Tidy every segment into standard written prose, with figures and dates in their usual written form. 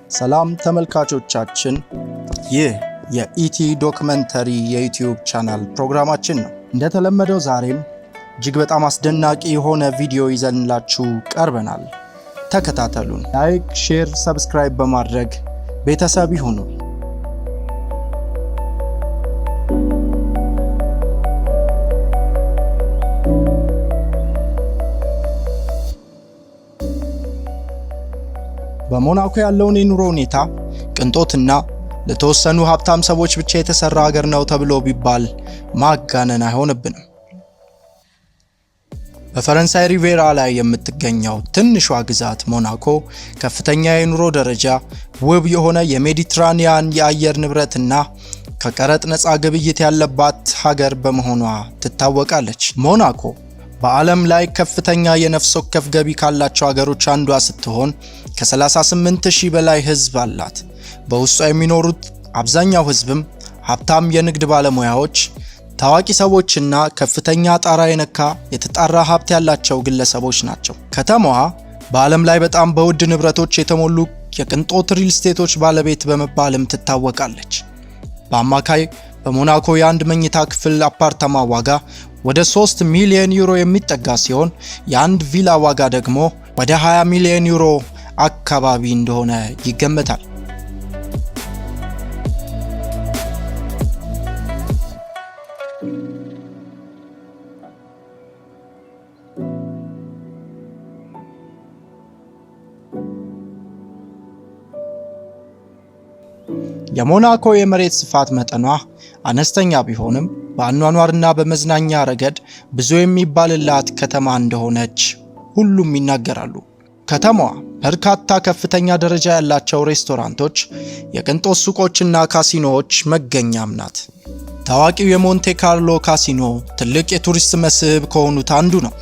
ሰላም ተመልካቾቻችን፣ ይህ የኢቲ ዶክመንተሪ የዩቲዩብ ቻናል ፕሮግራማችን ነው። እንደተለመደው ዛሬም እጅግ በጣም አስደናቂ የሆነ ቪዲዮ ይዘንላችሁ ቀርበናል። ተከታተሉን። ላይክ፣ ሼር፣ ሰብስክራይብ በማድረግ ቤተሰብ ይሁኑ። በሞናኮ ያለውን የኑሮ ሁኔታ ቅንጦትና ለተወሰኑ ሀብታም ሰዎች ብቻ የተሰራ ሀገር ነው ተብሎ ቢባል ማጋነን አይሆንብንም። በፈረንሳይ ሪቬራ ላይ የምትገኘው ትንሿ ግዛት ሞናኮ ከፍተኛ የኑሮ ደረጃ፣ ውብ የሆነ የሜዲትራኒያን የአየር ንብረትና ከቀረጥ ነፃ ግብይት ያለባት ሀገር በመሆኗ ትታወቃለች። ሞናኮ በዓለም ላይ ከፍተኛ የነፍስ ወከፍ ገቢ ካላቸው ሀገሮች አንዷ ስትሆን ከ38,000 በላይ ህዝብ አላት። በውስጧ የሚኖሩት አብዛኛው ህዝብም ሀብታም የንግድ ባለሙያዎች፣ ታዋቂ ሰዎችና ከፍተኛ ጣራ የነካ የተጣራ ሀብት ያላቸው ግለሰቦች ናቸው። ከተማዋ በዓለም ላይ በጣም በውድ ንብረቶች የተሞሉ የቅንጦት ሪል ስቴቶች ባለቤት በመባልም ትታወቃለች። በአማካይ በሞናኮ የአንድ መኝታ ክፍል አፓርታማ ዋጋ ወደ 3 ሚሊዮን ዩሮ የሚጠጋ ሲሆን የአንድ ቪላ ዋጋ ደግሞ ወደ 20 ሚሊዮን ዩሮ አካባቢ እንደሆነ ይገመታል። የሞናኮ የመሬት ስፋት መጠኗ አነስተኛ ቢሆንም በአኗኗርና በመዝናኛ ረገድ ብዙ የሚባልላት ከተማ እንደሆነች ሁሉም ይናገራሉ። ከተማዋ በርካታ ከፍተኛ ደረጃ ያላቸው ሬስቶራንቶች፣ የቅንጦት ሱቆችና ካሲኖዎች መገኛም ናት። ታዋቂው የሞንቴ ካርሎ ካሲኖ ትልቅ የቱሪስት መስህብ ከሆኑት አንዱ ነው።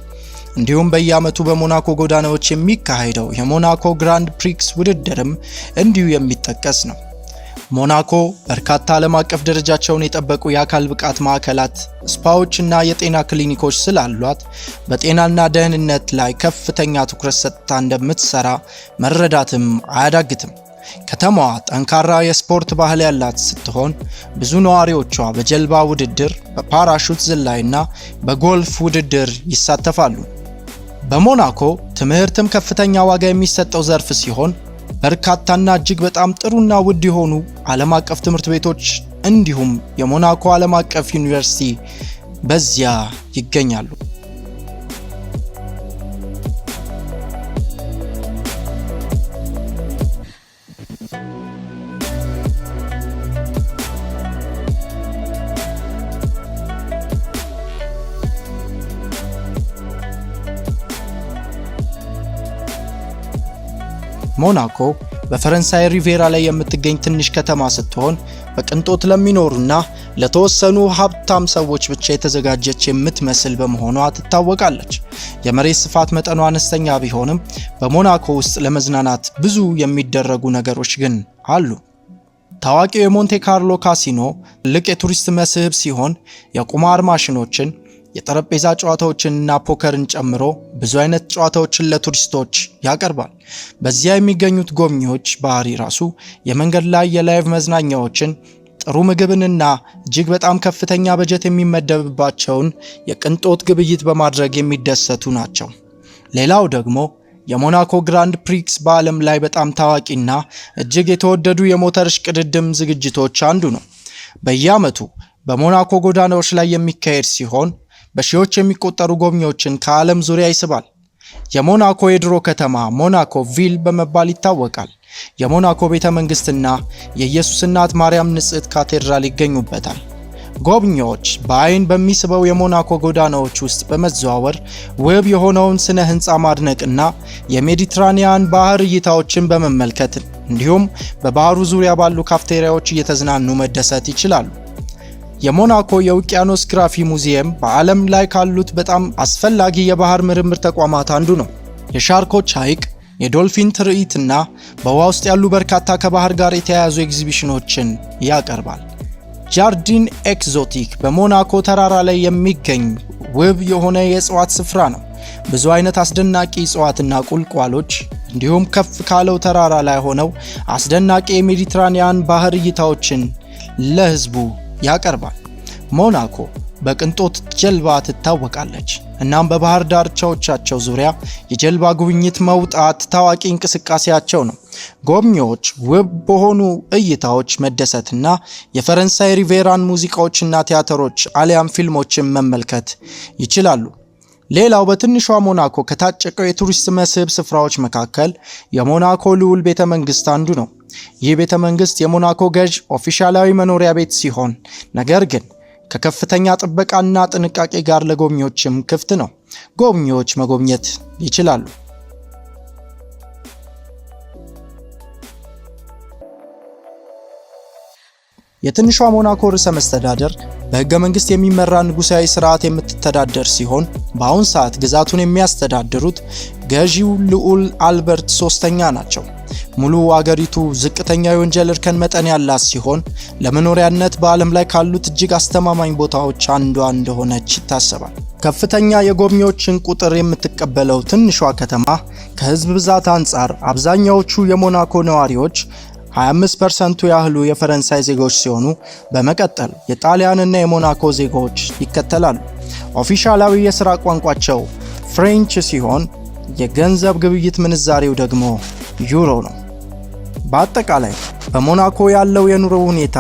እንዲሁም በየዓመቱ በሞናኮ ጎዳናዎች የሚካሄደው የሞናኮ ግራንድ ፕሪክስ ውድድርም እንዲሁ የሚጠቀስ ነው። ሞናኮ በርካታ ዓለም አቀፍ ደረጃቸውን የጠበቁ የአካል ብቃት ማዕከላት፣ ስፓዎችና የጤና ክሊኒኮች ስላሏት በጤናና ደህንነት ላይ ከፍተኛ ትኩረት ሰጥታ እንደምትሰራ መረዳትም አያዳግትም። ከተማዋ ጠንካራ የስፖርት ባህል ያላት ስትሆን ብዙ ነዋሪዎቿ በጀልባ ውድድር፣ በፓራሹት ዝላይና በጎልፍ ውድድር ይሳተፋሉ። በሞናኮ ትምህርትም ከፍተኛ ዋጋ የሚሰጠው ዘርፍ ሲሆን በርካታና እጅግ በጣም ጥሩና ውድ የሆኑ ዓለም አቀፍ ትምህርት ቤቶች እንዲሁም የሞናኮ ዓለም አቀፍ ዩኒቨርሲቲ በዚያ ይገኛሉ። ሞናኮ በፈረንሳይ ሪቬራ ላይ የምትገኝ ትንሽ ከተማ ስትሆን በቅንጦት ለሚኖሩና ለተወሰኑ ሀብታም ሰዎች ብቻ የተዘጋጀች የምትመስል በመሆኗ ትታወቃለች። የመሬት ስፋት መጠኗ አነስተኛ ቢሆንም በሞናኮ ውስጥ ለመዝናናት ብዙ የሚደረጉ ነገሮች ግን አሉ። ታዋቂው የሞንቴ ካርሎ ካሲኖ ትልቅ የቱሪስት መስህብ ሲሆን የቁማር ማሽኖችን፣ የጠረጴዛ ጨዋታዎችንና ፖከርን ጨምሮ ብዙ አይነት ጨዋታዎችን ለቱሪስቶች ያቀርባል። በዚያ የሚገኙት ጎብኚዎች ባህሪ ራሱ የመንገድ ላይ የላይቭ መዝናኛዎችን፣ ጥሩ ምግብንና እጅግ በጣም ከፍተኛ በጀት የሚመደብባቸውን የቅንጦት ግብይት በማድረግ የሚደሰቱ ናቸው። ሌላው ደግሞ የሞናኮ ግራንድ ፕሪክስ በዓለም ላይ በጣም ታዋቂና እጅግ የተወደዱ የሞተር እሽቅድድም ዝግጅቶች አንዱ ነው። በየዓመቱ በሞናኮ ጎዳናዎች ላይ የሚካሄድ ሲሆን በሺዎች የሚቆጠሩ ጎብኚዎችን ከዓለም ዙሪያ ይስባል። የሞናኮ የድሮ ከተማ ሞናኮ ቪል በመባል ይታወቃል። የሞናኮ ቤተ መንግስትና የኢየሱስ እናት ማርያም ንጽሕት ካቴድራል ይገኙበታል። ጎብኚዎች በአይን በሚስበው የሞናኮ ጎዳናዎች ውስጥ በመዘዋወር ውብ የሆነውን ስነ ህንፃ ማድነቅና የሜዲትራኒያን ባህር እይታዎችን በመመልከት እንዲሁም በባህሩ ዙሪያ ባሉ ካፍቴሪያዎች እየተዝናኑ መደሰት ይችላሉ። የሞናኮ የውቅያኖስ ግራፊ ሙዚየም በዓለም ላይ ካሉት በጣም አስፈላጊ የባህር ምርምር ተቋማት አንዱ ነው። የሻርኮች ሐይቅ፣ የዶልፊን ትርኢትና በውሃ ውስጥ ያሉ በርካታ ከባህር ጋር የተያያዙ ኤግዚቢሽኖችን ያቀርባል። ጃርዲን ኤክዞቲክ በሞናኮ ተራራ ላይ የሚገኝ ውብ የሆነ የእጽዋት ስፍራ ነው። ብዙ አይነት አስደናቂ እጽዋትና ቁልቋሎች እንዲሁም ከፍ ካለው ተራራ ላይ ሆነው አስደናቂ የሜዲትራኒያን ባህር እይታዎችን ለህዝቡ ያቀርባል። ሞናኮ በቅንጦት ጀልባ ትታወቃለች። እናም በባህር ዳርቻዎቻቸው ዙሪያ የጀልባ ጉብኝት መውጣት ታዋቂ እንቅስቃሴያቸው ነው። ጎብኚዎች ውብ በሆኑ እይታዎች መደሰትና የፈረንሳይ ሪቬራን ሙዚቃዎችና ቲያትሮች አሊያም ፊልሞችን መመልከት ይችላሉ። ሌላው በትንሿ ሞናኮ ከታጨቀው የቱሪስት መስህብ ስፍራዎች መካከል የሞናኮ ልዑል ቤተመንግስት አንዱ ነው። ይህ ቤተመንግስት የሞናኮ ገዥ ኦፊሻላዊ መኖሪያ ቤት ሲሆን ነገር ግን ከከፍተኛ ጥበቃና ጥንቃቄ ጋር ለጎብኚዎችም ክፍት ነው። ጎብኚዎች መጎብኘት ይችላሉ። የትንሿ ሞናኮ ርዕሰ መስተዳደር በህገ መንግስት የሚመራ ንጉሳዊ ስርዓት የምትተዳደር ሲሆን በአሁን ሰዓት ግዛቱን የሚያስተዳድሩት ገዢው ልዑል አልበርት ሶስተኛ ናቸው። ሙሉ አገሪቱ ዝቅተኛ የወንጀል እርከን መጠን ያላት ሲሆን ለመኖሪያነት በዓለም ላይ ካሉት እጅግ አስተማማኝ ቦታዎች አንዷ እንደሆነች ይታሰባል። ከፍተኛ የጎብኚዎችን ቁጥር የምትቀበለው ትንሿ ከተማ ከህዝብ ብዛት አንጻር አብዛኛዎቹ የሞናኮ ነዋሪዎች 25% ያህሉ የፈረንሳይ ዜጎች ሲሆኑ በመቀጠል የጣሊያንና የሞናኮ ዜጎች ይከተላሉ። ኦፊሻላዊ የሥራ ቋንቋቸው ፍሬንች ሲሆን የገንዘብ ግብይት ምንዛሬው ደግሞ ዩሮ ነው። በአጠቃላይ በሞናኮ ያለው የኑሮ ሁኔታ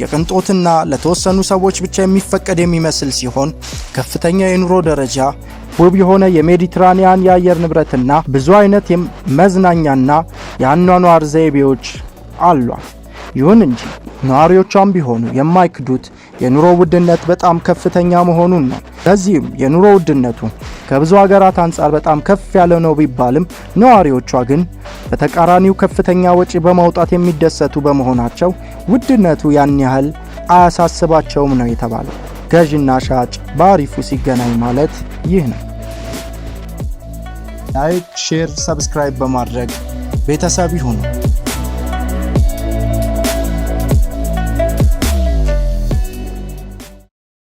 የቅንጦትና ለተወሰኑ ሰዎች ብቻ የሚፈቀድ የሚመስል ሲሆን ከፍተኛ የኑሮ ደረጃ፣ ውብ የሆነ የሜዲትራኒያን የአየር ንብረትና ብዙ አይነት መዝናኛና የአኗኗር ዘይቤዎች አሏት። ይሁን እንጂ ነዋሪዎቿም ቢሆኑ የማይክዱት የኑሮ ውድነት በጣም ከፍተኛ መሆኑን ነው። ለዚህም የኑሮ ውድነቱ ከብዙ ሀገራት አንጻር በጣም ከፍ ያለ ነው ቢባልም ነዋሪዎቿ ግን በተቃራኒው ከፍተኛ ወጪ በማውጣት የሚደሰቱ በመሆናቸው ውድነቱ ያን ያህል አያሳስባቸውም ነው የተባለው። ገዥና ሻጭ በአሪፉ ሲገናኝ ማለት ይህ ነው። ላይክ፣ ሼር፣ ሰብስክራይብ በማድረግ ቤተሰብ ይሁኑ።